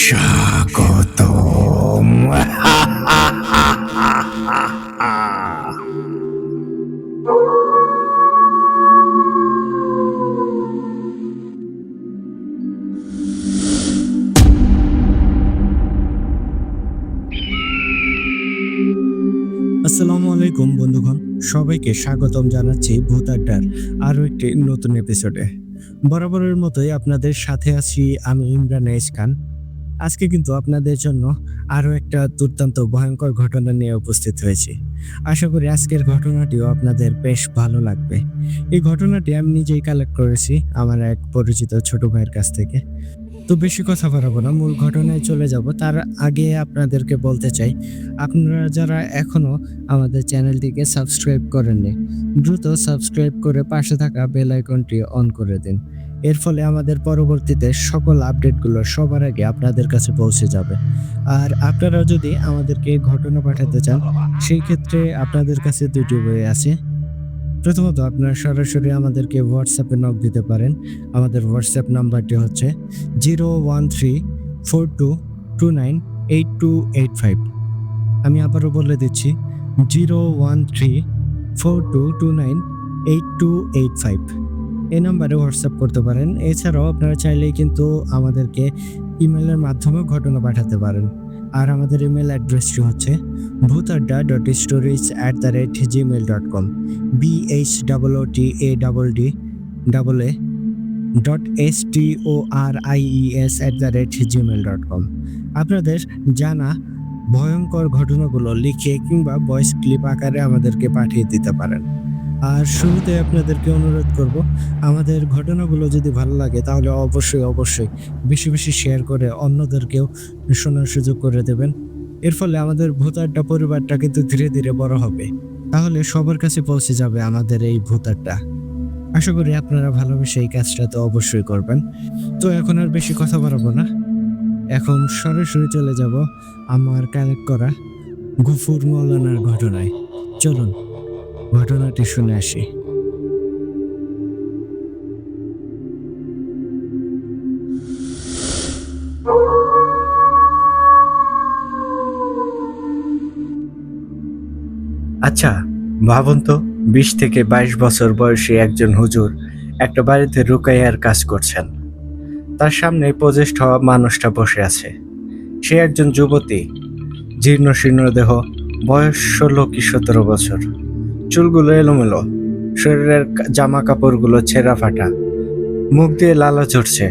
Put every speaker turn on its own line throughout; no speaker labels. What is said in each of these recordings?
স্বাগতম।
আসসালামু আলাইকুম বন্ধুগণ, সবাইকে স্বাগতম জানাচ্ছি ভূত আড্ডার আরও একটি নতুন এপিসোডে। বরাবরের মতোই আপনাদের সাথে আছি আমি ইমরান এইচ খান। আজকে কিন্তু আপনাদের জন্য আরও একটা দুর্দান্ত ভয়ঙ্কর ঘটনা নিয়ে উপস্থিত হয়েছি। আশা করি আজকের ঘটনাটিও আপনাদের বেশ ভালো লাগবে। এই ঘটনাটি আমি নিজেই কালেক্ট করেছি আমার এক পরিচিত ছোট ভাইয়ের কাছ থেকে। তো বেশি কথা বাড়াবো না, মূল ঘটনায় চলে যাব। তার আগে আপনাদেরকে বলতে চাই, আপনারা যারা এখনো আমাদের চ্যানেলটিকে সাবস্ক্রাইব করেননি, দ্রুত সাবস্ক্রাইব করে পাশে থাকা বেল আইকনটি অন করে দিন। এর ফলে আমাদের পরবর্তীতে সকল আপডেটগুলো সবার আগে আপনাদের কাছে পৌঁছে যাবে। আর আপনারা যদি আমাদেরকে ঘটনা পাঠাতে চান, সেই ক্ষেত্রে আপনাদের কাছে দুটি ওয়ে আছে। প্রথমত আপনারা সরাসরি আমাদেরকে হোয়াটসঅ্যাপে নক দিতে পারেন। আমাদের হোয়াটসঅ্যাপ নাম্বারটি হচ্ছে 01342298285। আমি আবারও বলে দিচ্ছি 01342298285। এই নাম্বারে হোয়াটসঅ্যাপ করতে পারেন। এছাড়াও আপনারা চাইলেই কিন্তু আমাদেরকে ইমেলের মাধ্যমে ঘটনা পাঠাতে পারেন। আর আমাদের ইমেল অ্যাড্রেসটি হচ্ছে bhutadda.stories@gmail.com bhutadda.stories@gmail.com। আপনাদের জানা ভয়ঙ্কর ঘটনাগুলো লিখে কিংবা ভয়েস ক্লিপ আকারে আমাদেরকে পাঠিয়ে দিতে পারেন। আর শুরুতে আপনাদেরকে অনুরোধ করব, আমাদের ঘটনাগুলো যদি ভালো লাগে তাহলে অবশ্যই বেশি বেশি শেয়ার করে অন্যদেরকেও শোনার সুযোগ করে দেবেন। এর ফলে আমাদের ভূত আড্ডা পরিবারটা কিন্তু ধীরে ধীরে বড় হবে। তাহলে সবার কাছে পৌঁছে যাবে আমাদের এই ভূত আড্ডা। আশা করি আপনারা ভালোবেসে এই কাজটা তো অবশ্যই করবেন। তো এখন আর বেশি কথা বাড়াবো না, এখন সরাসরি চলে যাব আমার কালেক্ট করা গফুর মৌলানার ঘটনায়। চলুন ঘটনাটি শুনে আসি।
আচ্ছা, ভাবুন তো, 20 থেকে 22 বছর বয়সী একজন হুজুর একটা বাড়িতে রুকাইয়ার কাজ করছেন। তার সামনে পজেস্ট হওয়া মানুষটা বসে আছে। সে একজন যুবতী, জীর্ণ শীর্ণ দেহ, বয়স 16 কি 17 বছর। চুলগুলো এলোমেলো, শরীরের জামা কাপড়গুলো ছেঁড়া ফাটা, মুখ দিয়ে লালা ঝরছে,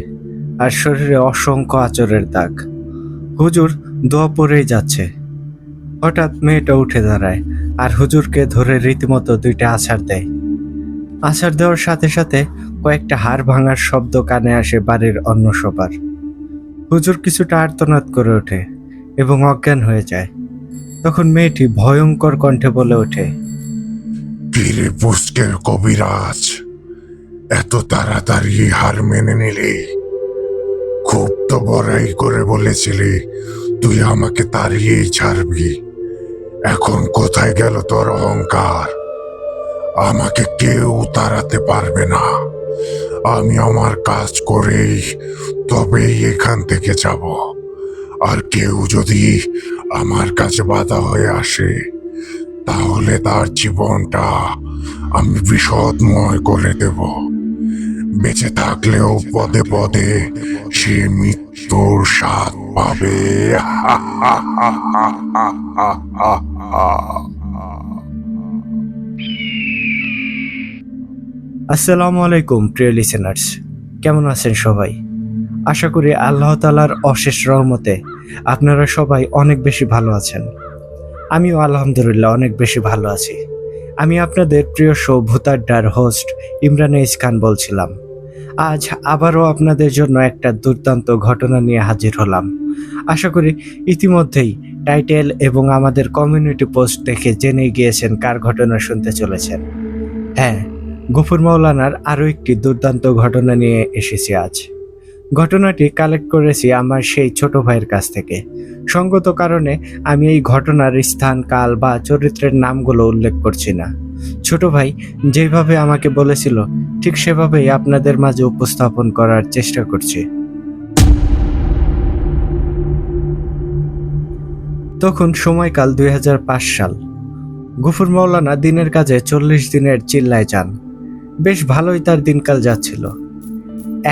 আর শরীরে অসংখ্য আঁচড়ের দাগ। হুজুর দোয়া পড়েই যাচ্ছে। হঠাৎ মেয়েটা উঠে দাঁড়ায় আর হুজুরকে ধরে রীতিমতো 2টা আছাড় দেয়। আছাড় দেওয়ার সাথে সাথে কয়েকটা হাড় ভাঙার শব্দ কানে আসে বাড়ির অন্য সবার। হুজুর কিছুটা আর্তনাদ করে ওঠে এবং অজ্ঞান হয়ে যায়। তখন মেয়েটি ভয়ঙ্কর কণ্ঠে বলে ওঠে,
কিরে পুষ্কের কবিরাজ, এত তাড়াতাড়ি হার মেনে নিলি? খুব তো বড়াই করে বলেছিলি তুই আমাকে তাড়িয়েই ছাড়বি। এখন কোথায় গেল তোর অহংকার? আমাকে কেউ তাড়াতে পারবে না। আমি আমার কাজ করেই তবেই এখান থেকে যাব। আর কেউ যদি আমার কাছে বাধা হয়ে আসে, তাহলে তার জীবনটা আমি বিষদময় করে দেব। বেঁচে থাকলেও পদে পদে সে মৃত্যুর স্বাদ পাবে।
আসসালামু আলাইকুম প্রিয় লিসেনার্স, কেমন আছেন সবাই? আশা করি আল্লাহ তাআলার অশেষ রহমতে আপনারা সবাই অনেক বেশি ভালো আছেন। আমিও আলহামদুলিল্লাহ অনেক বেশি ভালো আছি। আমি আপনাদের প্রিয় শো ভূত আড্ডার হোস্ট ইমরান এইচ খান বলছিলাম। আজ আবারও আপনাদের জন্য একটা দুর্দান্ত ঘটনা নিয়ে হাজির হলাম। আশা করি ইতিমধ্যেই টাইটেল এবং আমাদের কমিউনিটি পোস্ট দেখে জেনে গিয়েছেন কার ঘটনা শুনতে চলেছেন। হ্যাঁ, গফুর মৌলানার আরও একটি দুর্দান্ত ঘটনা নিয়ে এসেছি আজ। ঘটনাটি কালেক্ট করেছি আমার সেই ছোট ভাইয়ের কাছ থেকে। সঙ্গত কারণে আমি এই ঘটনার স্থান, কাল বা চরিত্রের নামগুলো উল্লেখ করছি না। ছোট ভাই যেভাবে আমাকে বলেছিল ঠিক সেভাবেই আপনাদের মাঝে উপস্থাপন করার চেষ্টা করছি। তখন সময়কাল 2005 সাল। গফুর মাওলানা দিনের কাজে 40 দিনের চিল্লায় যান। বেশ ভালোই তার দিনকাল যাচ্ছিল।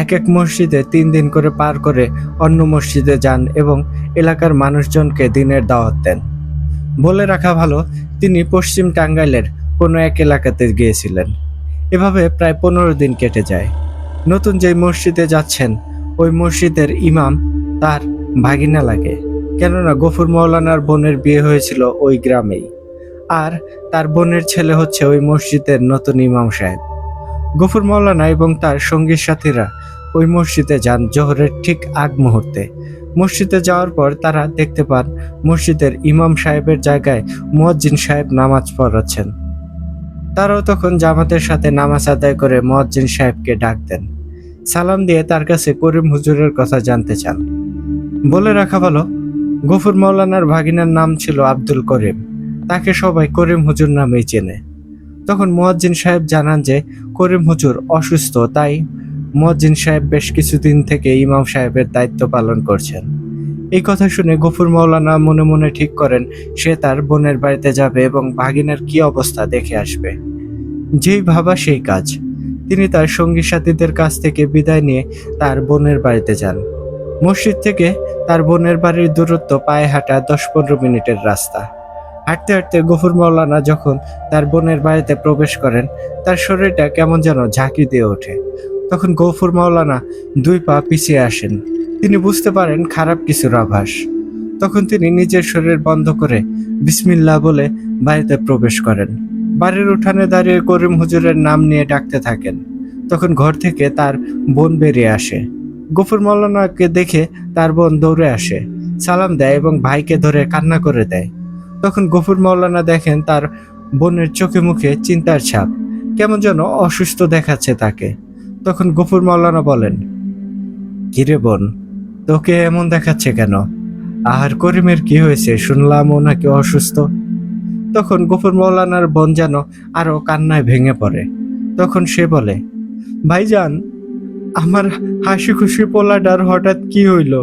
এক এক মসজিদে 3 দিন করে পার করে অন্য মসজিদে যান এবং এলাকার মানুষজনকে দিনের দাওয়াত দেন। বলে রাখা ভালো, তিনি পশ্চিম টাঙ্গাইলের কোনো এক এলাকাতে গিয়েছিলেন। এভাবে প্রায় 15 দিন কেটে যায়। নতুন যে মসজিদে যাচ্ছেন ওই মসজিদের ইমাম তার ভাগিনা লাগে, কেননা গফুর মাওলানার বোনের বিয়ে হয়েছিল ওই গ্রামেই, আর তার বোনের ছেলে হচ্ছে ওই মসজিদের নতুন ইমাম সাহেব। গফুর মাওলানা এবং তার সঙ্গী সাথীরা ওই মসজিদে যান জোহরের ঠিক আগ মুহূর্তে। মসজিদে যাওয়ার পর তারা দেখতে পান মসজিদের ইমাম সাহেবের জায়গায় মুয়াজ্জিন সাহেব নামাজ পড়াচ্ছেন। তারাও তখন জামাতের সাথে নামাজ আদায় করে মুয়াজ্জিন সাহেবকে ডাক দেন। সালাম দিয়ে তার কাছে করিম হুজুরের কথা জানতে চান। বলে রাখা ভালো, গফুর মাওলানার ভাগিনার নাম ছিল আব্দুল করিম। তাকে সবাই করিম হুজুর নামেই চেনে। তখন মুয়াজ্জিন সাহেব জানান যে করিম হুজুর অসুস্থ, তাই মুয়াজ্জিন সাহেব বেশ কিছুদিন থেকে ইমাম সাহেবের দায়িত্ব পালন করছেন। এই কথা শুনে গফুর মাওলানা মনে মনে ঠিক করেন সে তার বোনের বাড়িতে যাবে এবং ভাগিনার কি অবস্থা দেখে আসবে। যেই ভাবা সেই কাজ। তিনি তার সঙ্গী সাথীদের কাছ থেকে বিদায় নিয়ে তার বোনের বাড়িতে যান। মসজিদ থেকে তার বোনের বাড়ির দূরত্ব পায়ে হাঁটা 10-15 মিনিটের রাস্তা। হাঁটতে হাঁটতে গফুর মাওলানা যখন তার বোনের বাড়িতে প্রবেশ করেন, তার শরীরটা কেমন যেন ঝাঁকি দিয়ে ওঠে। তখন গফুর মাওলানা 2 পা পিছিয়ে আসেন। তিনি বুঝতে পারেন খারাপ কিছুর আভাস। তখন তিনি নিজের শরীর বন্ধ করে বিসমিল্লাহ বলে বাড়িতে প্রবেশ করেন। বাড়ির উঠানে দাঁড়িয়ে করিম হুজুরের নাম নিয়ে ডাকতে থাকেন। তখন ঘর থেকে তার বোন বেরিয়ে আসে। গফুর মাওলানাকে দেখে তার বোন দৌড়ে আসে, সালাম দেয় এবং ভাইকে ধরে কান্না করে দেয়। তখন গফুর মাওলানা দেখেন তার বোনের চোখে মুখে চিন্তার ছাপ, কেমন যেন অসুস্থ দেখাচ্ছে তাকে। তখন গফুর মাওলানা বলেন, কিরে বোন, তোকে এমন দেখাচ্ছে কেন? আর করিমের কি হয়েছে? শুনলাম ও নাকি অসুস্থ। তখন গফুর মাওলানার বোন যেন আরো কান্নায় ভেঙে পড়ে। তখন সে বলে, ভাইজান, আমার হাসি খুশি পোলাটার হঠাৎ কি হইল?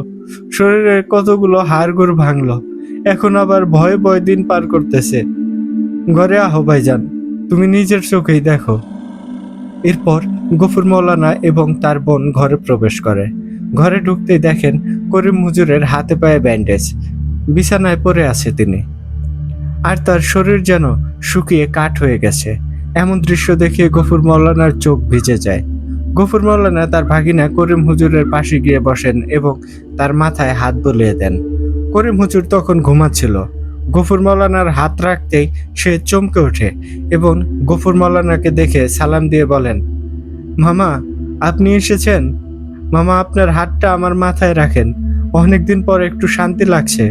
শরীরের কতগুলো হাড়গোড় ভাঙলো, এখন আবার ভয়ে ভয়ে দিন পার করতেছে। ঘরে আহো ভাইজান, তুমি নিজের চোখেই দেখো। এরপর গফুর মাওলানা এবং তার বোন ঘরে প্রবেশ করে। ঘরে ঢুকতেই দেখেন করিম হুজুরের হাতে পায়ে ব্যান্ডেজ, বিছানায় পড়ে আছে তিনি, আর তার শরীর যেন শুকিয়ে কাঠ হয়ে গেছে। এমন দৃশ্য দেখে গফুর মাওলানার চোখ ভিজে যায়। গফুর মাওলানা তার ভাগিনা করিম হুজুরের পাশে গিয়ে বসেন এবং তার মাথায় হাত বুলিয়ে দেন। করিম হুজুর তখন ঘুমাচ্ছিল। গফুর মাওলানার হাত রাখতেই সে চমকে ওঠে এবং গফুর মাওলানাকে দেখে সালাম দিয়ে বলেন, মামা, আপনি এসেছেন? মামা, আপনার হাতটা আমার মাথায় রাখেন, অনেকদিন পর একটু শান্তি লাগছে।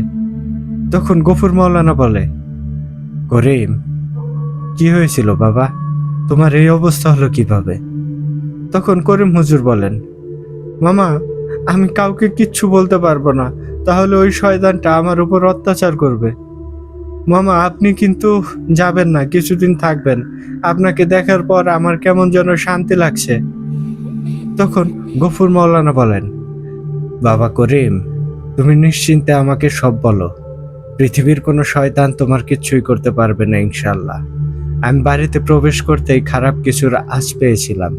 তখন গফুর মাওলানা বলে, করিম, কি হয়েছিল বাবা? তোমার এই অবস্থা হলো কিভাবে? তখন করিম হুজুর বলেন, মামা, আমি কাউকে কিচ্ছু বলতে পারবো না, তাহলে ওই শয়তানটা আমার উপর অত্যাচার করবে। মামা, আপনি কিন্তু যাবেন না, কিছুদিন থাকবেন। আপনাকে দেখার পর আমার কেমন যেন শান্তি লাগছে। তখন গফুর মাওলানা বলেন, বাবা করিম, তুমি নিশ্চিন্তে আমাকে সব বলো। পৃথিবীর কোনো শয়তান তোমার কিচ্ছুই করতে পারবে না ইনশাল্লাহ। আমি বাড়িতে প্রবেশ করতেই খারাপ কিছুর আঁচ পেয়েছিলাম,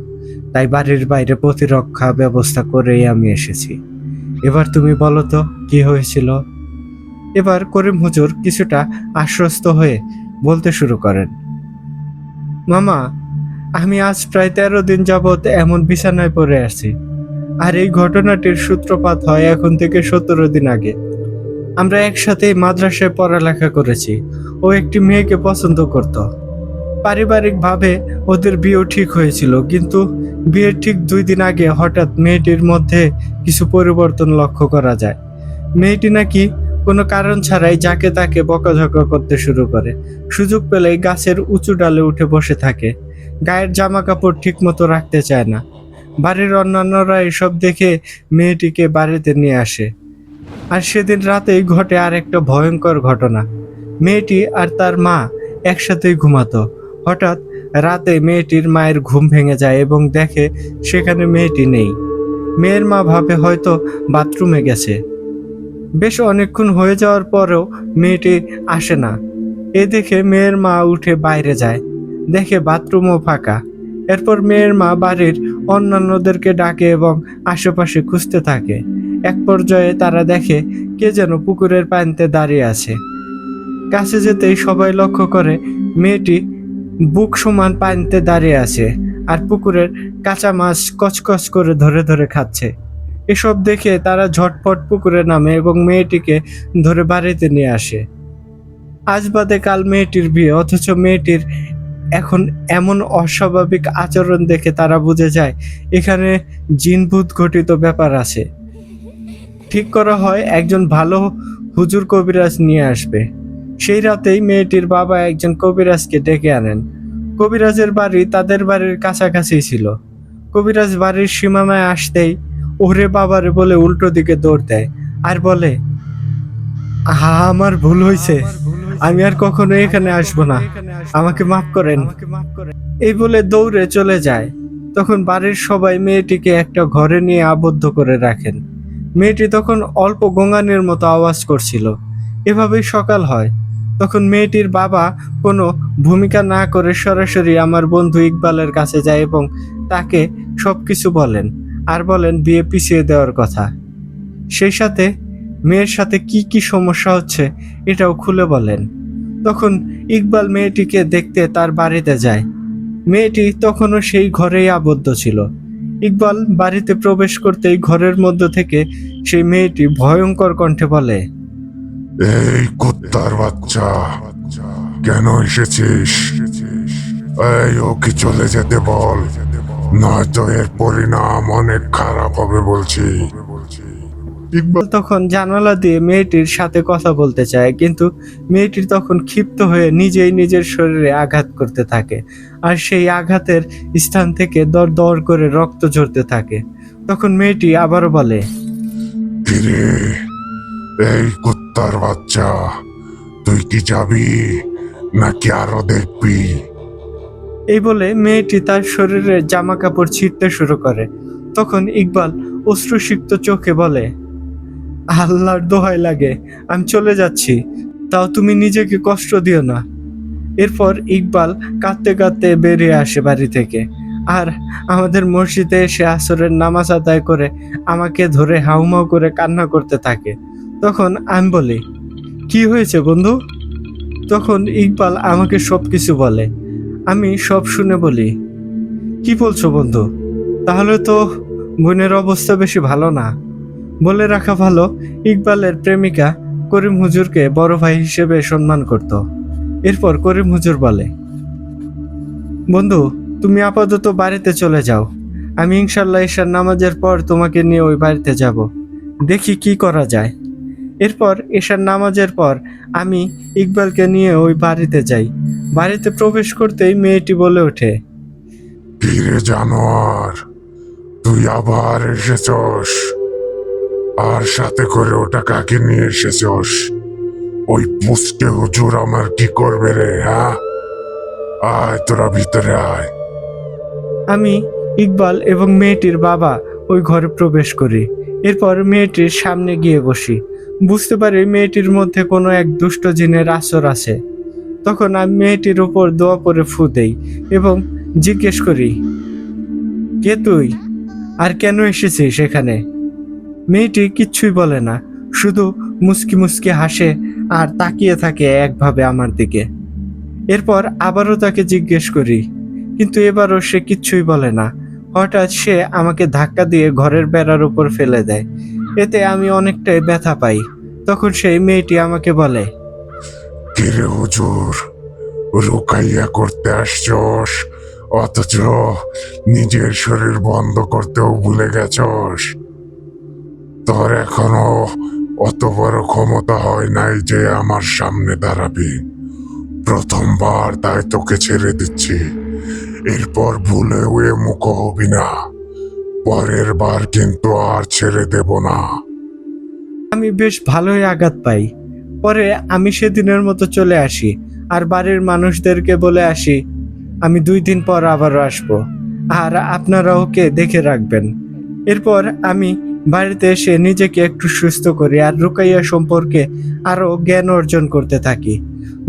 তাই বাড়ির বাইরে প্রতিরক্ষা ব্যবস্থা করেই আমি এসেছি। এবার তুমি বলো তো কি হয়েছিল? এবার করিম হুজুর কিছুটা আশ্বস্ত হয়ে বলতে শুরু করেন, মামা, আমি আজ প্রায় 13 দিন যাবৎ এমন বিছানায় পড়ে আছি। আর এই ঘটনাটির সূত্রপাত হয় এখন থেকে 17 দিন আগে। আমরা একসাথে মাদ্রাসায় পড়ালেখা করেছি। ও একটি মেয়েকে পছন্দ করত। পারিবারিকভাবে ওদের বিয়েও ঠিক হয়েছিল, কিন্তু বিয়ের ঠিক 2 দিন আগে হঠাৎ মেয়েটির মধ্যে কিছু পরিবর্তন লক্ষ্য করা যায়। মেয়েটি নাকি কোনো কারণ ছাড়াই যাকে তাকে বকাঝকা করতে শুরু করে। সুযোগ পেলেই গাছের উঁচু ডালে উঠে বসে থাকে। গায়ের জামা কাপড় ঠিক মতো রাখতে চায় না। বাড়ির অন্যান্যরা এসব দেখে মেয়েটিকে বাড়িতে নিয়ে আসে। আর সেদিন রাতেই ঘটে আর একটা ভয়ঙ্কর ঘটনা। মেয়েটি আর তার মা একসাথেই ঘুমাতো। হঠাৎ রাতে মেয়েটির মায়ের ঘুম ভেঙে যায় এবং দেখে সেখানে মেয়েটি নেই। মেয়ের মা ভাবে হয়তো বাথরুমে গেছে। বেশ অনেকক্ষণ হয়ে যাওয়ার পরেও মেয়েটি আসে না। এ দেখে মেয়ের মা উঠে বাইরে যায়, দেখে বাথরুমও ফাঁকা। এরপর মেয়ের মা বাড়ির অন্যান্যদেরকে ডাকে এবং আশেপাশে খুঁজতে থাকে। এক পর্যায়ে তারা দেখে কে যেন পুকুরের পানিতে দাঁড়িয়ে আছে। কাছে যেতেই সবাই লক্ষ্য করে মেয়েটি বুক সমান পানিতে দাঁড়িয়ে আছে আর পুকুরের কাঁচা মাছ কচকচ করে ধরে ধরে খাচ্ছে। এসব দেখে তারা ঝটপট পুকুরে নামে এবং মেয়েটিকে ধরে বাড়িতে নিয়ে আসে। আজ বাদে কাল মেয়েটির বিয়ে, অথচ মেয়েটির এখন এমন অস্বাভাবিক আচরণ দেখে তারা বুঝে যায় এখানে জিনভূত ঘটিত ব্যাপার আছে। ঠিক করা হয় একজন ভালো হুজুর কবিরাজ নিয়ে আসবে। সেই রাতেই মেয়েটির বাবা একজন কবিরাজকে ডেকে আনেন। কবিরাজের বাড়ি তাদের বাড়ির কাছাকাছি ছিল। কবিরাজ বাড়ির সীমানায় আসতেই ওরে বাবারে বলে উল্টো দিকে দৌড় দেয় আর বলে, আমার ভুল হয়েছে, আমি আর কখনো এখানে আসবো না, আমাকে মাফ করেন। এই বলে দৌড়ে চলে যায়। তখন বাড়ির সবাই মেয়েটিকে একটা ঘরে নিয়ে আবদ্ধ করে রাখেন। মেয়েটি তখন অল্প গোঙানির মতো আওয়াজ করছিল। এভাবেই সকাল হয়। তখন মেয়েটির বাবা কোনো ভূমিকা না করে সরাসরি আমার বন্ধু ইকবালের কাছে যায় এবং তাকে সবকিছু বলেন আর বলেন বিয়ে পিছিয়ে দেওয়ার কথা। সেই সাথে মেয়ের সাথে কি কি সমস্যা হচ্ছে এটাও খুলে বলেন। তখন ইকবাল মেয়েটিকে দেখতে তার বাড়িতে যায়। মেয়েটি তখনও সেই ঘরেই আবদ্ধ ছিল। ইকবাল বাড়িতে প্রবেশ করতেই ঘরের মধ্য থেকে সেই মেয়েটি ভয়ঙ্কর কণ্ঠে বলে,
এই কুত্তার বাচ্চা, কেন এসেছিস? এই ওকে চলে যেতে বল, নয়তো এর পরিণাম অনেক খারাপ হবে বলছি।
ইকবাল তখন জানালা দিয়ে মেয়েটির সাথে কথা বলতে চায়, কিন্তু মেয়েটি তখন ক্ষিপ্ত হয়ে নিজেই নিজের শরীরে আঘাত করতে থাকে আর সেই আঘাতের স্থান থেকে দর দর করে রক্ত ঝরতে থাকে। তখন মেয়েটি আবারও বলে,
কিরে, এই কুত্তার বাচ্চা, তুই কি যাবি নাকি আরো দেখবি?
এই বলে মেয়েটি তার শরীরের জামা কাপড় ছিঁড়তে শুরু করে। তখন ইকবাল অশ্রুসিক্ত চোখে বলে, আল্লাহর দোহাই লাগে, আমি চলে যাচ্ছি, তাও তুমি নিজেকে কষ্ট দিও না। এরপর ইকবাল কাঁদতে কাঁদতে বেরিয়ে আসে বাড়ি থেকে আর আমাদের মসজিদে এসে আসরের নামাজ আদায় করে আমাকে ধরে হাউমাউ করে কান্না করতে থাকে। তখন আমি বলি, কি হয়েছে বন্ধু? তখন ইকবাল আমাকে সবকিছু বলে। আমি সব শুনে বলি, কি বলছো বন্ধু? তাহলে তো বোনের অবস্থা বেশি ভালো না। বলে রাখা ভালো, ইকবালের প্রেমিকা করিম হুজুরকে বড় ভাই হিসেবে সম্মান করত। এরপর করিম হুজুর বলে, বন্ধু তুমি আপাতত বাড়িতে চলে যাও, আমি ইনশাল্লাহ ঈশার নামাজের পর তোমাকে নিয়ে ওই বাড়িতে যাব, দেখি কি করা যায়। এরপর ঈশার নামাজের পর আমি ইকবালকে নিয়ে ওই বাড়িতে যাই। বাড়িতে প্রবেশ করতেই মেয়েটি বলে ওঠে,
কিরে জানোয়ার, তুই আবার এসেছস? আর সাথে করে ওটা কাকে নিয়ে এসেছস? ওই পুষ্কে হুজুর আমার কি করবে রে? হ্যাঁ, আয় তোরা ভিতরে আয়।
আমি ইকবাল এবং মেয়েটির বাবা ওই ঘরে প্রবেশ করি। এরপর মেয়েটির সামনে গিয়ে বসি। বুঝতে পারি মেয়েটির মধ্যে কোনো এক দুষ্ট জিনের আসর আছে। তখন আমি মেয়েটির উপর দোয়া পরে ফু দেই এবং জিজ্ঞেস করি, কে তুই আর কেন এসেছিস এখানে? মেয়েটি কিচ্ছুই বলে না, শুধু মুচকি মুচকি হাসে আর তাকিয়ে থাকে একভাবে আমার দিকে। এরপর আবারও তাকে জিজ্ঞেস করি, কিন্তু এবারও সে কিচ্ছুই বলে না। হঠাৎ সে আমাকে ধাক্কা দিয়ে ঘরের বেড়ার উপর ফেলে দেয়। এতে আমি অনেকটাই ব্যথা পাই। তখন সেই মেয়েটি আমাকে বলে,
কিরে হুজুর, রুকাইয়া করতে আসছস, অথচ নিজের শরীর বন্ধ করতেও ভুলে গেছস? তোর এখনো অত বড় ক্ষমতা হয় নাই যে আমার সামনে দাঁড়াবি। প্রথমবার তাই তোকে ছেড়ে দিচ্ছি, এরপর ভুলেও এ মুখ হবি না। পরের বার কিন্তু আর ছেড়ে দেব না।
আমি বেশ ভালোই আঘাত পাই। পরে আমি সেদিনের মতো চলে আসি আর বাড়ির মানুষদেরকে বলে আসি আমি 2 দিন পর আবারও আসবো আর আপনারা ওকে দেখে রাখবেন। এরপর আমি বাড়িতে এসে নিজেকে একটু সুস্থ করি আর রুকাইয়া সম্পর্কে আরো জ্ঞান অর্জন করতে থাকি।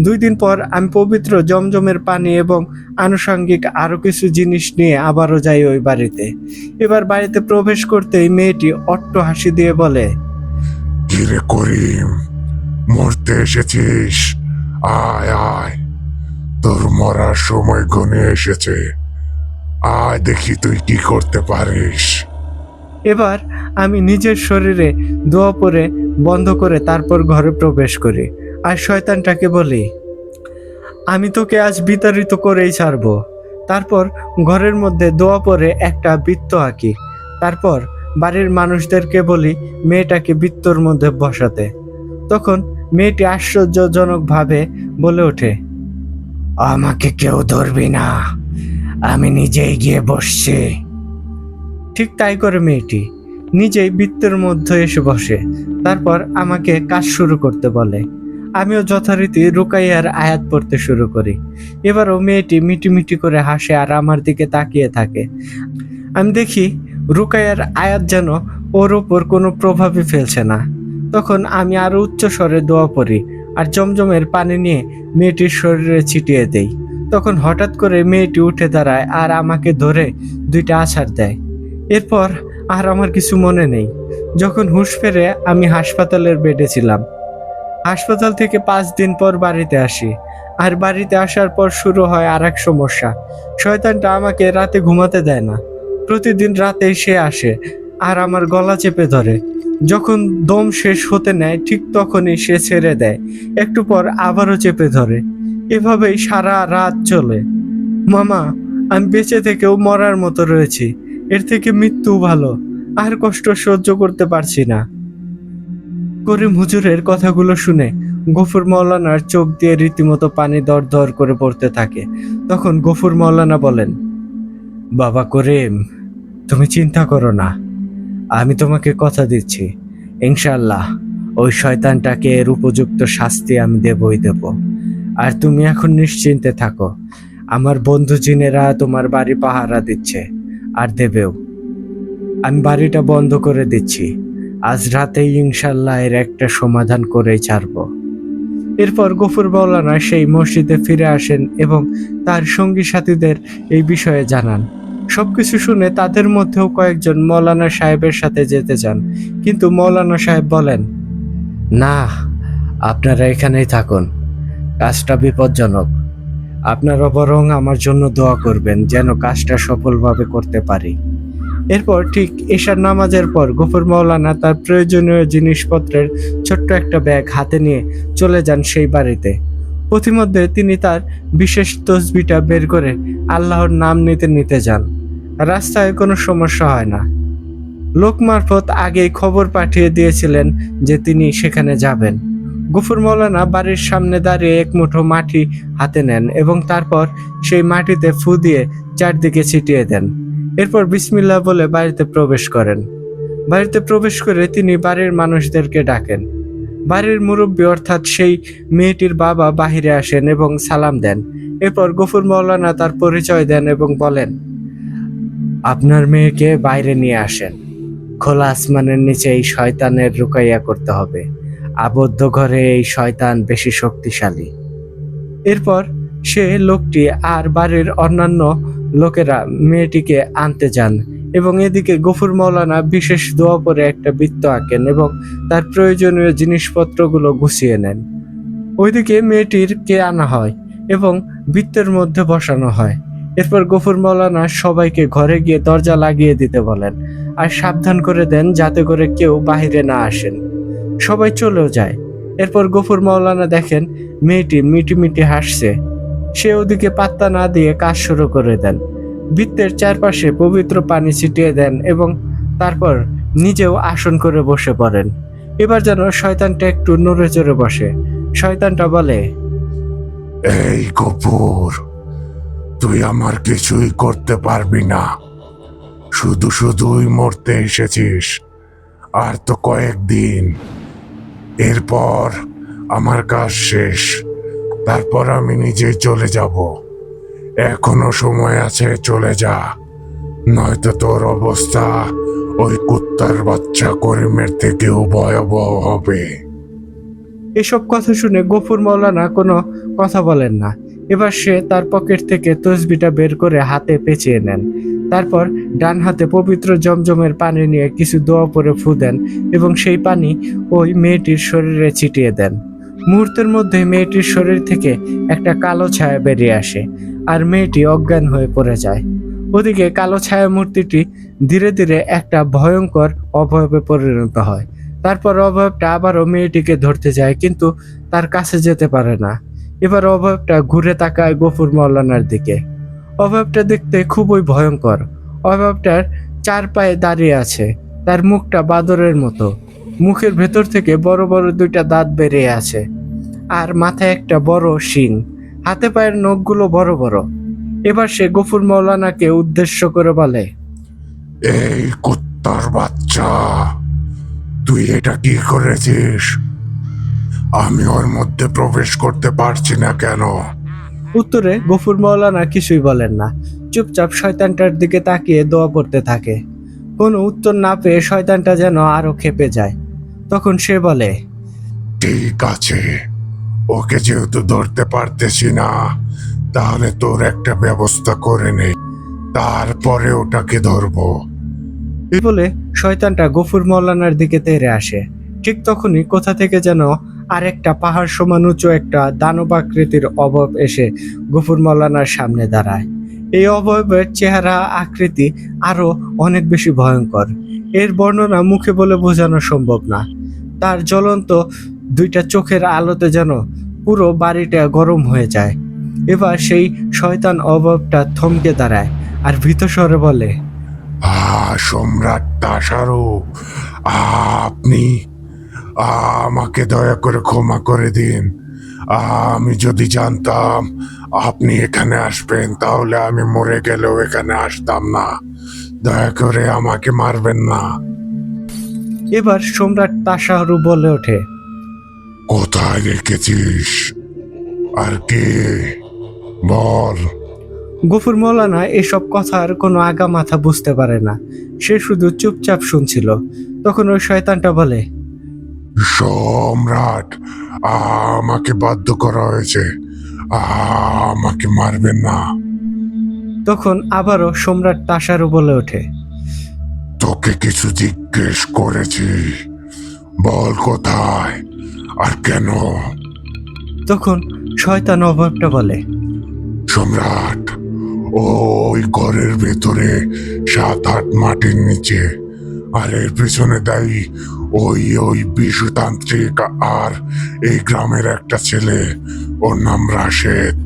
2 দিন পর আমি পবিত্র জমজমের পানি এবং আনুষঙ্গিক আরো কিছু জিনিস নিয়ে আবারও যাই ওই বাড়িতে। এবার বাড়িতে প্রবেশ করতেই মেয়েটি অট্ট হাসি দিয়ে বলে,
কিরে করিম, মরতে এসেছিস? আয় আয়, তোর মরার সময় ঘনিয়ে এসেছে। আয় দেখি তুই কি করতে পারিস।
এবার আমি নিজের শরীরে দোয়া পরে বন্ধ করে তারপর ঘরে প্রবেশ করি আর শয়তানটাকে বলি, আমি তোকে আজ বিতাড়িত করেই ছাড়বো। তারপর ঘরের মধ্যে দোয়া পরে একটা বৃত্ত আঁকি। তারপর বাড়ির মানুষদেরকে বলি মেয়েটাকে বৃত্তর মধ্যে বসাতে। তখন মেয়েটি আশ্চর্যজনকভাবে বলে ওঠে, আমাকে কেউ ধরবি না, আমি নিজেই গিয়ে বসছি। ঠিক তাই করে মেয়েটি নিজেই বৃত্তের মধ্যে এসে বসে। তারপর আমাকে কাজ শুরু করতে বলে। আমিও যথারীতি রুকাইয়ার আয়াত পড়তে শুরু করি। এবারও মেয়েটি মিটিমিটি করে হাসে আর আমার দিকে তাকিয়ে থাকে। আমি দেখি রুকাইয়ার আয়াত যেন ওর ওপর কোনো প্রভাবই ফেলছে না। তখন আমি আরো উচ্চ স্বরে দোয়া পড়ি আর জমজমের পানি নিয়ে মেয়েটির শরীরে ছিটিয়ে দেই। তখন হঠাৎ করে মেয়েটি উঠে দাঁড়ায় আর আমাকে ধরে 2টা আছাড় দেয়। এরপর আর আমার কিছু মনে নেই। যখন হুঁশ ফেরে আমি হাসপাতালের বেডে ছিলাম। হাসপাতাল থেকে 5 দিন পর বাড়িতে আসি। আর বাড়িতে আসার পর শুরু হয় আর এক সমস্যা। শয়তানটা আমাকে রাতে ঘুমাতে দেয় না। প্রতিদিন রাতে সে আসে আর আমার গলা চেপে ধরে। যখন দম শেষ হতে নেয় ঠিক তখনই সে ছেড়ে দেয়। একটু পর আবারও চেপে ধরে। এভাবেই সারা রাত চলে। মামা, আমি বেঁচে থেকেও মরার মতো রয়েছি। এর থেকে মৃত্যু ভালো। আর কষ্ট সহ্য করতে পারছি না। করিম হুজুরের কথাগুলো শুনে গফুর মৌলানার চোখ দিয়ে রীতিমতো পানি দর দর করে পড়তে থাকে। তখন গফুর মৌলানা বলেন, বাবা করিম, তুমি চিন্তা করো না, আমি তোমাকে কথা দিচ্ছি, ইনশাআল্লাহ ওই শয়তানটাকে এর উপযুক্ত শাস্তি আমি দেবই দেব। আর তুমি এখন নিশ্চিন্তে থাকো, আমার বন্ধু জিনেরা তোমার বাড়ি পাহারা দিচ্ছে আর দেবেও। আমি বাড়িটা বন্ধ করে দিচ্ছি। আজ রাতেই ইনশাল্লাহ এর একটা সমাধান করেই ছাড়ব। এরপর গফুর মৌলানা সেই মসজিদে ফিরে আসেন এবং তার সঙ্গী সাথীদের এই বিষয়ে জানান। সবকিছু শুনে তাদের মধ্যেও কয়েকজন মৌলানা সাহেবের সাথে যেতে চান, কিন্তু মৌলানা সাহেব বলেন, না, আপনারা এখানেই থাকুন, কাজটা বিপজ্জনক। আপনারা বরং আমার জন্য দোয়া করবেন যেন কাজটা সফলভাবে করতে পারি। এরপর ঠিক এশার নামাজের পর গফুর মৌলানা তার প্রয়োজনীয় জিনিসপত্রের ছোট্ট একটা ব্যাগ হাতে নিয়ে চলে যান সেই বাড়িতে। পথিমধ্যে তিনি তার বিশেষ তসবিটা বের করে আল্লাহর নাম নিতে নিতে যান। রাস্তায় কোনো সমস্যা হয় না। লোক মারফত আগেই খবর পাঠিয়ে দিয়েছিলেন যে তিনি সেখানে যাবেন। গফুর মৌলানা বাড়ির সামনে দাঁড়িয়ে এক মুঠো মাটি হাতে নেন এবং তারপর সেই মাটিতে ফু দিয়ে চারদিকে ছিটিয়ে দেন। এরপর বিসমিল্লাহ বলে বাড়িতে প্রবেশ করেন। বাড়িতে প্রবেশ করে তিনি বাড়ির মানুষদেরকে ডাকেন। বাড়ির মুরব্বী অর্থাৎ সেই মেয়েটির বাবা বাহিরে আসেন এবং সালাম দেন। এরপর গফুর মৌলানা তার পরিচয় দেন এবং বলেন, আপনার মেয়েকে বাইরে নিয়ে আসেন। খোলা আসমানের নিচে এই শয়তানের রুকাইয়া করতে হবে। আবদ্ধ ঘরে এই শয়তান বেশি শক্তিশালী। এরপর সে লোকটি আর বাড়ির অন্যান্য লোকেরা মেয়েটিকে আনতে যান এবং এদিকে গফুর মৌলানা বিশেষ দোয়া পরে একটা বৃত্ত আঁকেন এবং তার প্রয়োজনীয় জিনিসপত্রগুলো গুছিয়ে নেন। ওইদিকে মেয়েটিরকে আনা হয় এবং বৃত্তের মধ্যে বসানো হয়। এরপর গফুর মৌলানা সবাইকে ঘরে গিয়ে দরজা লাগিয়ে দিতে বলেন আর সাবধান করে দেন যাতে করে কেউ বাহিরে না আসেন। সবাই চলেও যায়। এরপর গফুর মৌলানা দেখেন মেয়েটি মিটিমিটি হাসছে। সে ওদিকে পাত্তা না দিয়ে কাজ শুরু করে দেন। বৃত্তের চারপাশে পবিত্র পানি ছিটিয়ে দেন এবং তারপর নিজেও আসন করে বসে পড়েন। এবার যেন শয়তানটা একটু নড়ে চড়ে বসে। শয়তানটা বলে,
এই গফুর, তুই আমার কিছুই করতে পারবি না। শুধুই মরতে এসেছিস। আর তো কয়েকদিন, এরপর আমার কাজ শেষ। তারপর আমি নিজেই চলে যাব। এখনো সময় আছে, চলে যা, নয়তো তোর অবস্থা ওই কুত্তার বাচ্চা করিমের থেকেও ভয়াবহ হবে।
এসব কথা শুনে গফুর মাওলানা কোনো কথা বলেন না। এবার সে তার পকেট থেকে তসবিটা বের করে হাতে পেঁচিয়ে নেন। তারপর ডান হাতে পবিত্র জমজমের পানি নিয়ে কিছু দোয়া পরে ফু দেন এবং সেই পানি ওই মেয়েটির শরীরে ছিটিয়ে দেন। মুহূর্তের মধ্যে মেয়েটির শরীর থেকে একটা কালো ছায়া বেরিয়ে আসে আর মেয়েটি অজ্ঞান হয়ে পড়ে যায়। ওদিকে কালো ছায়া মূর্তিটি ধীরে ধীরে একটা ভয়ঙ্কর অবয়বে পরিণত হয়। তারপর অবয়বটা আবারও মেয়েটিকে ধরতে যায়, কিন্তু তার কাছে যেতে পারে না। এবার অবয়বটা ঘুরে তাকায় গফুর মাওলানার দিকে। অবয়বটা দেখতে খুবই ভয়ঙ্কর। অবয়বটার 4 পায়ে দাঁড়িয়ে আছে। তার মুখটা বাদরের মতো। মুখের ভেতর থেকে বড় বড় 2টা দাঁত বেরিয়ে আছে আর মাথায় একটা বড় শিং। হাতে পায়ের নখগুলো বড় বড়। এবার সে গফুর মাওলানাকে উদ্দেশ্য করে বলে,
এই কুত্তার বাচ্চা, তুই এটা কি করেছিস? আমি ওর মধ্যে প্রবেশ করতে পারছি না কেন?
উত্তরে গফুর মাওলানা কিছুই বলেন না। চুপচাপ শয়তানটার দিকে তাকিয়ে দোয়া পড়তে থাকে। কোনো উত্তর না পেয়ে শয়তানটা যেন আরো ক্ষেপে যায়। তখন সে বলে,
ঠিক আছে, ওকে যেহেতু ধরতে পারতেছি না, তাহলে তোর একটা ব্যবস্থা করে নেই, তারপরে ওটাকে ধরবো।
এই বলে শয়তানটা গফুর মাওলানার দিকে তেড়ে আসে। ঠিক তখনই কোথা থেকে যেন আরেকটা পাহাড় সমান উঁচু একটা দানবাকৃতির অবয়ব এসে গফুর মাওলানার সামনে দাঁড়ায়। এই অবয়বের চেহারা আকৃতি আরো অনেক বেশি ভয়ঙ্কর। এর বর্ণনা মুখে বলে বোঝানো সম্ভব না। তার জ্বলন্ত 2টা চোখের আলোতে যেন পুরো বাড়িটা গরম হয়ে যায়। এবার সেই শয়তান অবয়বটা থমকে দাঁড়ায় আর ভীত স্বরে বলে,
সম্রাট তাশারু, আপনি আমাকে দয়া করে ক্ষমা করে দিন। আমি যদি জানতাম আপনি এখানে আসবেন, তাহলে আমি মরে গেলেও এখানে আসতাম না। দয়া করে আমাকে মারবেন না।
এবার সম্রাট তাশাহরু বলে ওঠে,
কোথায় রেখেছিস? আর কে? বল।
গফুর মাওলানা এসব কথার কোনো আগা মাথা বুঝতে পারে না। সে শুধু চুপচাপ শুনছিল। তখন ওই শয়তানটা বলে,
সম্রাট, আমাকে বাধ্য করা হয়েছে, আমাকে মারবেন না।
তখন আবারও সম্রাট তাশারু বলে ওঠে,
তোকে কিছু জিজ্ঞেস করেছি, বল কোথায় আর কেন?
তখন শয়তান অবয়বটা বলে,
সম্রাট, ওই ঘরের ভেতরে 7-8 মাটির নিচে, আর এর পিছনে দায়ী ওই বিশুতান্ত্রিক আর এই গ্রামের একটা ছেলে, ওর নাম রাশেদ।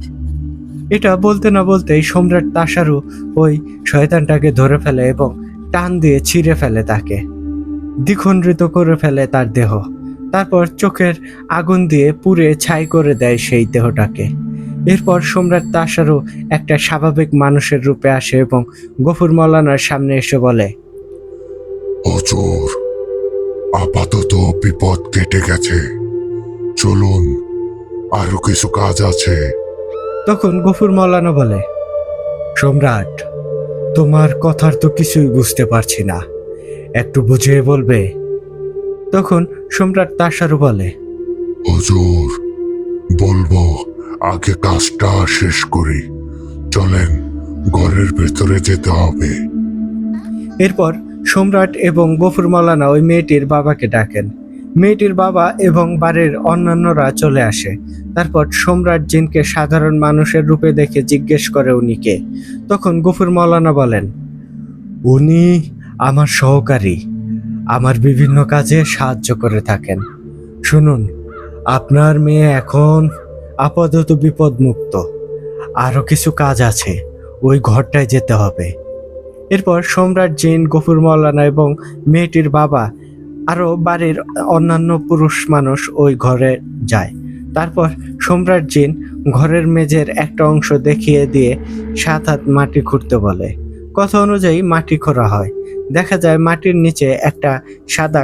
এটা বলতে না বলতেই সম্রাট তাশারু ওই শয়তানটাকে ধরে ফেলে এবং টান দিয়ে ছিঁড়ে ফেলে, তাকে দ্বিখণ্ডিত করে ফেলে তার দেহ। তারপর চোখের আগুন দিয়ে পুড়ে ছাই করে দেয় সেই দেহটাকে। এরপর সম্রাট তাশারু একটা স্বাভাবিক মানুষের রূপে আসে এবং গফুর মাওলানার সামনে এসে বলে,
হুজুর, আপাতত বিপদ কেটে গেছে, চলুন, আরো কিছু কাজ আছে।
তখন গফুর মাওলানা বলে, সম্রাট, তোমার কথার তো কিছুই বুঝতে পারছি না, একটু বুঝিয়ে বলবে? তখন সম্রাট তাশারু বলে,
হুজুর, বলবো, আগে কাজটা শেষ করি, চলেন, ঘরের ভেতরে যেতে হবে।
এরপর সম্রাট এবং গফুর মাওলানা ওই মেয়েটির বাবাকে ডাকেন। মেয়েটির বাবা এবং বাড়ির অন্যান্যরা চলে আসে। তারপর সম্রাট জিনকে সাধারণ মানুষের রূপে দেখে জিজ্ঞেস করে উনি কে। তখন গফুর মাওলানা বলেন, উনি আমার সহকারী, আমার বিভিন্ন কাজে সাহায্য করে থাকেন। শুনুন, আপনার মেয়ে এখন আপাতত বিপদমুক্ত, আরো কিছু কাজ আছে, ওই ঘরটায় যেতে হবে। এরপর সম্রাট জিন, গফুর মাওলানা এবং মেয়েটির বাবা আরো বাড়ির অন্যান্য পুরুষ মানুষ ওই ঘরে যায়। তারপর সম্রাট জিন ঘরের মেঝের একটা অংশ দেখিয়ে দিয়ে 7 হাত মাটি খুঁড়তে বলে। কথা অনুযায়ী মাটি খোঁড়া হয়। দেখা যায় মাটির নিচে একটা সাদা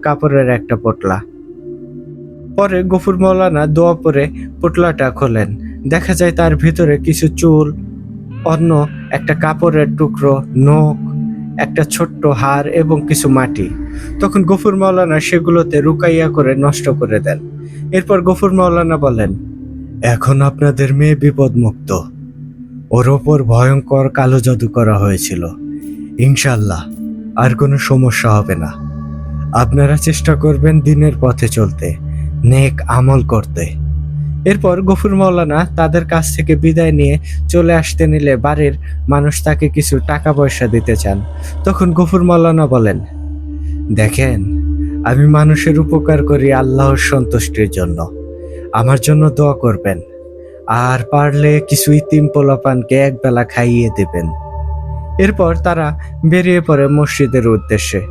কাপড়ের একটা পোটলা। পরে গফুর মাওলানা দোয়া পরে পোটলাটা খোলেন। দেখা যায় তার ভিতরে কিছু চুল, অন্য একটা কাপড়ের টুকরো, নখ একটা ছোট্ট হার এবং কিছু মাটি। তখন গফুর মাওলানা সেগুলোতে রুকাইয়া করে নষ্ট করে দেন। এরপর গফুর মাওলানা বলেন, এখন আপনাদের মেয়ে বিপদমুক্ত। ওর ওপর ভয়ঙ্কর কালো জাদু করা হয়েছিল। ইনশাল্লাহ আর কোনো সমস্যা হবে না। আপনারা চেষ্টা করবেন দিনের পথে চলতে, নেক আমল করতে। এরপর গফুর মাওলানা তাদের কাছ থেকে বিদায় নিয়ে চলে আসতে নিলে বাড়ির মানুষ তাকে কিছু টাকা পয়সা দিতে চান। তখন গফুর মাওলানা বলেন, দেখেন, আমি মানুষের উপকার করি আল্লাহর সন্তুষ্টির জন্য। আমার জন্য দোয়া করবেন, আর পারলে কিছু ইতিম পোলাপানকে একবেলা খাইয়ে দেবেন। এরপর তারা বেরিয়ে পড়ে মসজিদের উদ্দেশ্যে।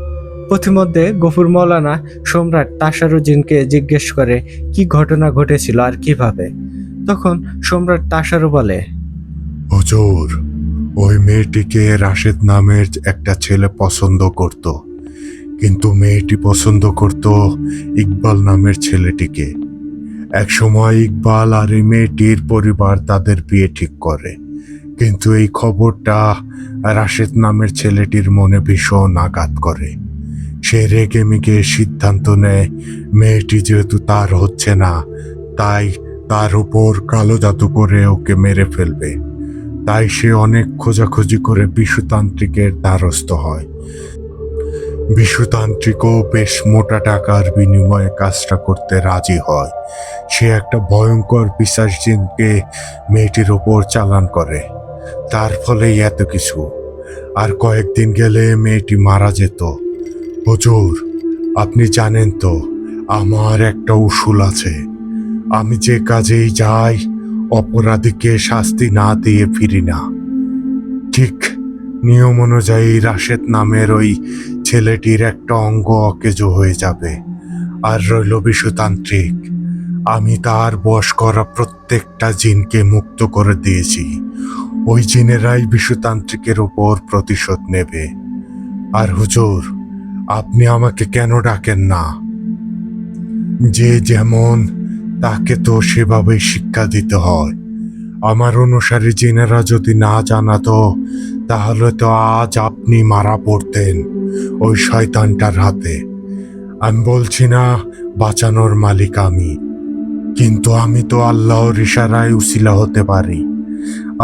পথিমধ্যে গফুর মাওলানা সম্রাট তাসারুদ্দিনকে জিজ্ঞেস করে কি ঘটনা ঘটেছিল আর কিভাবে। তখন সম্রাট তাসারু বলে,
হুজুর, ওই মেয়েটিকে রাশেদ নামের একটা ছেলে পছন্দ করত, কিন্তু মেয়েটি পছন্দ করত ইকবাল নামের ছেলেটিকে। একসময় ইকবাল আর এই মেয়েটির পরিবার তাদের বিয়ে ঠিক করে, কিন্তু এই খবরটা রাশেদ নামের ছেলেটির মনে ভীষণ আঘাত করে। সে রেগে মেগে সিদ্ধান্ত নেয় মেয়েটি যেহেতু তার হচ্ছে না, তাই তার উপর কালো জাদু করে ওকে মেরে ফেলবে। তাই সে অনেক খোঁজাখুঁজি করে বিশুতান্ত্রিকের দ্বারস্থ হয়। বিশুতান্ত্রিকও বেশ মোটা টাকার বিনিময়ে কাজটা করতে রাজি হয়। সে একটা ভয়ঙ্কর পিশাচ জিনকে মেয়েটির ওপর চালান করে। তার ফলেই এত কিছু। আর কয়েকদিন গেলে মেয়েটি মারা যেত। হুজুর, আপনি জানেন তো আমার একটা উসুল আছে। আমি যে কাজেই যাই অপরাধীকে শাস্তি না দিয়ে ফিরি না। ঠিক নিয়ম অনুযায়ী রাশেদ নামের ওই ছেলেটির একটা অঙ্গ অকেজো হয়ে যাবে। আর রইল বিশুতান্ত্রিক, আমি তার বশ করা প্রত্যেকটা জিনকে মুক্ত করে দিয়েছি। ওই জিনেরাই বিশুতান্ত্রিকের উপর প্রতিশোধ নেবে। আর হুজুর, আপনি আমাকে কেন ডাকেন না? যে যেমন তাকে তো সেভাবেই শিক্ষা দিতে হয়। আমার অনুসারী জিনেরা যদি না জানাতো, তাহলে তো আজ আপনি মারা পড়তেন ওই শয়তানটার হাতে। আমি বলছি না বাঁচানোর মালিক আমি, কিন্তু আমি তো আল্লাহর ইশারায় উসিলা হতে পারি।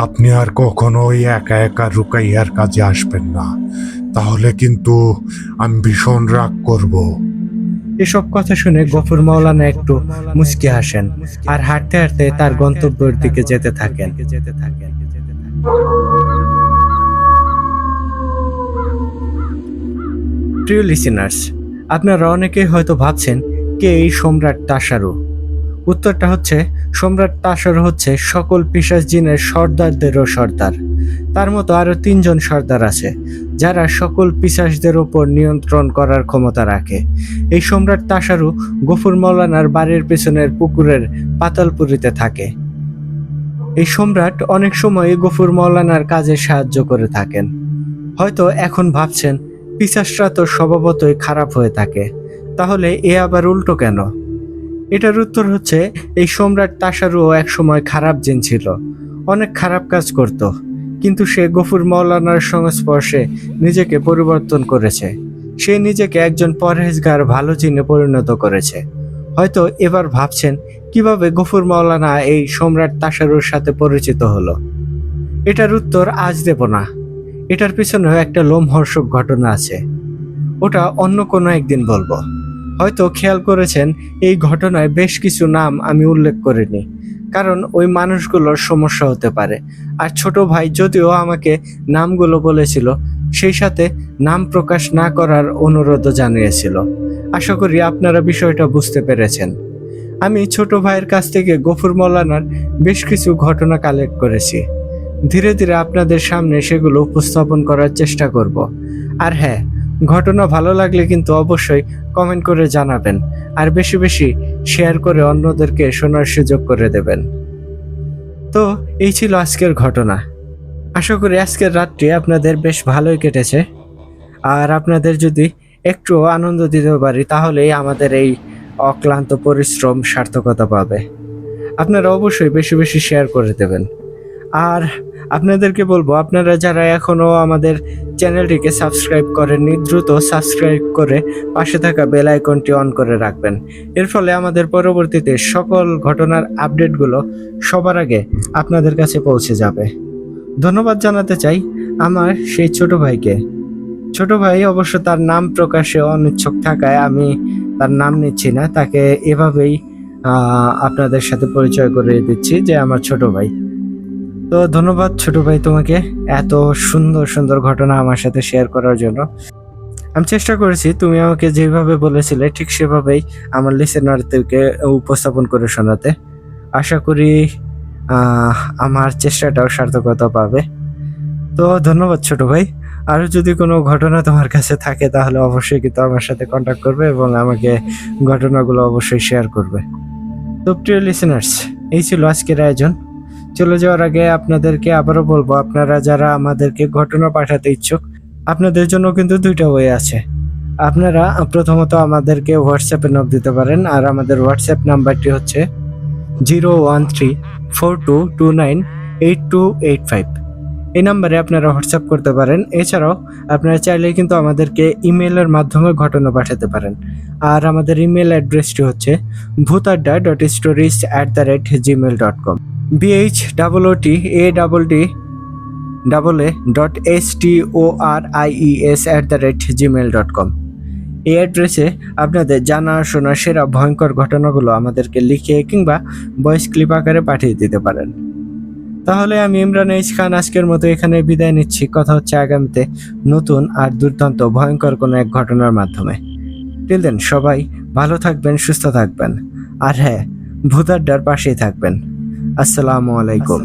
আপনি আর কখনো ওই একা একা রুকাইয়ার কাজে আসবেন না, তাহলে কিন্তু আমি ভীষণ রাগ করব।
এসব কথা শুনে গফুর মাওলানা একটু মুচকি হাসেন আর হাঁটতে হাঁটতে তার গন্তব্যের দিকে যেতে থাকেন। প্রিয় লিসেনার্স, আপনারা অনেকেই হয়তো ভাবছেন কে এই সম্রাট তাসারু। উত্তরটা হচ্ছে, সম্রাট তাসারু হচ্ছে সকল পিশাচ জিনের সর্দারদেরও সর্দার। তার মতো আরো 3 জন সর্দার আছে যারা সকল পিশাচদের উপর নিয়ন্ত্রণ করার ক্ষমতা রাখে। এই সম্রাট তাসারু গফুর মাওলানার বাড়ির পেছনের পুকুরের পাতালপুরিতে থাকে। এই সম্রাট অনেক সময় গফুর মাওলানার কাজে সাহায্য করে থাকেন। হয়তো এখন ভাবছেন পিশাচরা তো স্বভাবতই খারাপ হয়ে থাকে, তাহলে এ আবার উল্টো কেন? এটার উত্তর হচ্ছে, এই সম্রাট তাসারুও এক সময় খারাপ জিন ছিল, অনেক খারাপ কাজ করত, কিন্তু সে গফুর মাওলানার সংস্পর্শে নিজেকে পরিবর্তন করেছে। সে নিজেকে একজন পরহেজগার ভালো জিনে পরিণত করেছে। হয়তো এবার ভাবছেন কিভাবে গফুর মাওলানা এই সম্রাট তাসারুর সাথে পরিচিত হলো। এটার উত্তর আজ দেব না। এটার পিছনেও একটা লোমহর্ষক ঘটনা আছে, ওটা অন্য কোনো একদিন বলবো। হয়তো খেয়াল করেছেন এই ঘটনায় বেশ কিছু নাম আমি উল্লেখ করিনি, কারণ ওই মানুষগুলোর সমস্যা হতে পারে। আর ছোট ভাই যদিও আমাকে নামগুলো বলেছিল, সেই সাথে নাম প্রকাশ না করার অনুরোধও জানিয়েছিল। আশা করি আপনারা বিষয়টা বুঝতে পেরেছেন। আমি ছোট ভাইয়ের কাছ থেকে গফুর মাওলানার বেশ কিছু ঘটনা কালেক্ট করেছি। ধীরে ধীরে আপনাদের সামনে সেগুলো উপস্থাপন করার চেষ্টা করব। আর হ্যাঁ, ঘটনা ভালো লাগলে কিন্তু অবশ্যই কমেন্ট করে জানাবেন, আর বেশি বেশি শেয়ার করে অন্যদেরকে শোনার সুযোগ করে দেবেন। তো এই ছিল আজকের ঘটনা। আশা করি আজকের রাতটি আপনাদের বেশ ভালোই কেটেছে। আর আপনাদের যদি একটু আনন্দ দিতে পারি, তাহলেই আমাদের এই অক্লান্ত পরিশ্রম সার্থকতা পাবে। আপনারা অবশ্যই বেশি বেশি শেয়ার করে দেবেন। আর আপনাদেরকে বলবো, আপনারা যারা এখনো আমাদের চ্যানেলটিকে সাবস্ক্রাইব করেননি, দ্রুত সাবস্ক্রাইব করে পাশে থাকা বেল আইকনটি অন করে রাখবেন। এর ফলে আমাদের পরবর্তীতে সকল ঘটনার আপডেটগুলো সবার আগে আপনাদের কাছে পৌঁছে যাবে। ধন্যবাদ জানাতে চাই আমার সেই ছোট ভাইকে। ছোট ভাই অবশ্য তার নাম প্রকাশে অনিচ্ছুক থাকায় আমি তার নাম নিচ্ছি না, তাকে এভাবেই আপনাদের সাথে পরিচয় করে দিচ্ছি যে আমার ছোট ভাই। তো ধন্যবাদ ছোট ভাই তোমাকে এত সুন্দর সুন্দর ঘটনা আমার সাথে শেয়ার করার জন্য। আমি চেষ্টা করেছি তুমি আমাকে যেভাবে বলেছিলে ঠিক সেভাবেই আমার লিসেনারদেরকে উপস্থাপন করে শোনাতে। আশা করি আমার চেষ্টাটাও সার্থকতা পাবে। তো ধন্যবাদ ছোট ভাই। আরও যদি কোনো ঘটনা তোমার কাছে থাকে তাহলে অবশ্যই কিন্তু আমার সাথে কন্ট্যাক্ট করবে এবং আমাকে ঘটনাগুলো অবশ্যই শেয়ার করবে। তো প্রিয় লিসেনার্স, এই ছিল আজকের আয়োজন। চলে যাওয়ার আগে আপনাদেরকে আবারও বলবো, আপনারা যারা আমাদেরকে ঘটনা পাঠাতে ইচ্ছুক, আপনাদের জন্য কিন্তু দুইটা ওয়ে আছে। আপনারা প্রথমত আমাদেরকে হোয়াটসঅ্যাপে নক দিতে পারেন, আর আমাদের হোয়াটসঅ্যাপ নাম্বারটি হচ্ছে 01342298285। এই নাম্বারে আপনারা হোয়াটসঅ্যাপ করতে পারেন। এছাড়াও আপনারা চাইলে কিন্তু আমাদেরকে ইমেলের মাধ্যমে ঘটনা পাঠাতে পারেন। আর আমাদের ইমেল অ্যাড্রেসটি হচ্ছে bhutadda.stories@gmail.com bhutadda.stories@gmail.com। এই অ্যাড্রেসে আপনাদের জানাশোনা সেরা ভয়ঙ্কর ঘটনাগুলো আমাদেরকে লিখে কিংবা ভয়েস ক্লিপ আকারে পাঠিয়ে দিতে পারেন। তাহলে আমি ইমরান এইচ খান আজকের মতো এখানে বিদায় নিচ্ছি। কথা হচ্ছে আগামীতে নতুন আর দুর্দান্ত ভয়ঙ্কর কোনো এক ঘটনার মাধ্যমে। টিল দেন সবাই ভালো থাকবেন, সুস্থ থাকবেন, আর হ্যাঁ, ভূত আড্ডার পাশেই থাকবেন। আসসালামু আলাইকুম।